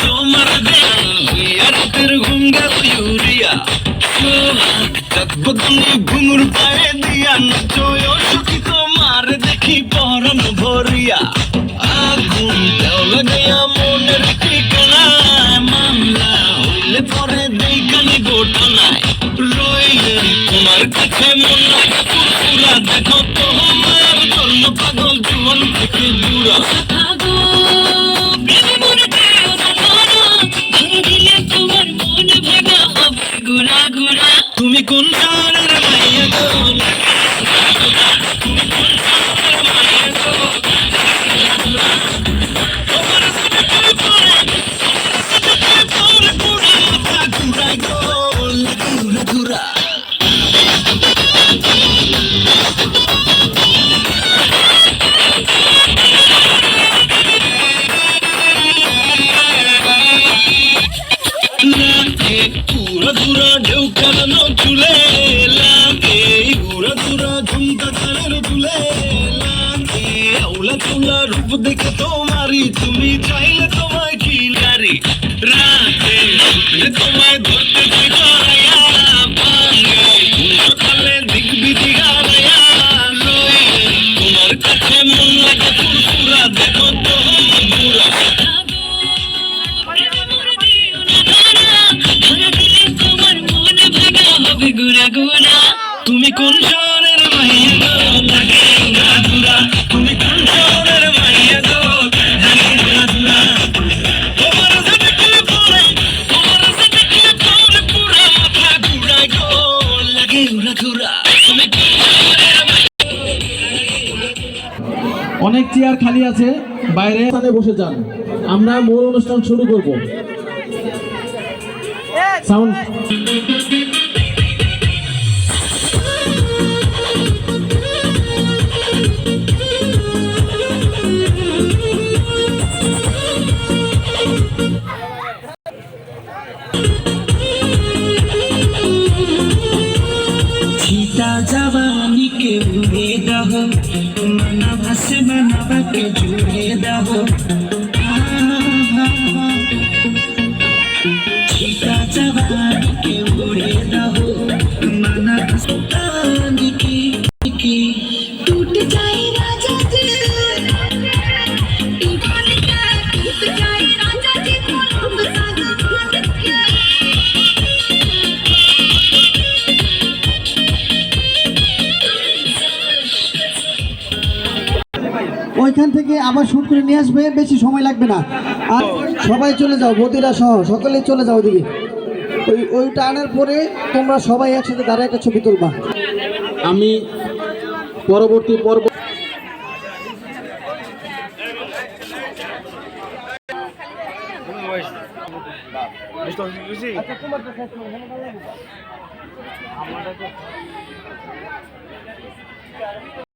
তোমার রাতের ঘুম গেল ইউরিয়া ঘুমুর পায়ে দিয়া নচয় সখী তোমার দেখি পরন ভরিয়া আগুন লাগাইয়া মনের ঠিকানায় মামলা হইলে পরে দেখানি ঘটনায় রইলে তোমার কাছে মন লাগে পুরা দেখো তোমার জন্য পাগল জীবন থেকে দূরা তুমি কোন শহরের মাইয়া গো তুমি কোন শহরের মাইয়া গো তোমার সাথে পরে পুরা মাথা ঘুরাই গো ঘুরা ঘুরা ঘুরা ঘুরা ঢেউ খেলানো চুলে লাগে ঘুরা ঘুরা ঝুমকা কানের দুলে লাগে আউলা চুলা রূপ দেখে তোমারি তুমি চাইলে তোমায় কি নারী রাতে তোমায় ধরতে করাইয়া ভাঙে সকালে দিক বিধি হারাইয়া রইলে তোমার কাছে মন লাগে পুরা দেখো তো পুরা তুমি কোন শহরের মাইয়া গো লাগে ঘুরা ঘুরা তুমি কোন শহরের মাইয়া গো লাগে ঘুরা ঘুরা তোমার সাথে পরে পুরা মাথা ঘুরাই গো লাগে ঘুরা ঘুরা তুমি অনেক চেয়ার খালি আছে, বাইরে বসে যান। আমরা মূল অনুষ্ঠান শুরু করব। সাউন্ড जवानी के उड़े दहो मना भस बनवा के जुड़े दहो छीटा जवानी के उड़े दहो मना भस की टूट जाए राजा जी टूट जाए राजा जी ওইখান থেকে আবার শুট করে নিয়ে আসবে, বেশি সময় লাগবে না। আর সবাই চলে যাও, বদিরা সহ সকলেই চলে যাও দিদি। ওইটা আনার পরে তোমরা সবাই একসাথে দাঁড়ায় একটা ছবি তুলবা। আমি পরবর্তী পর্ব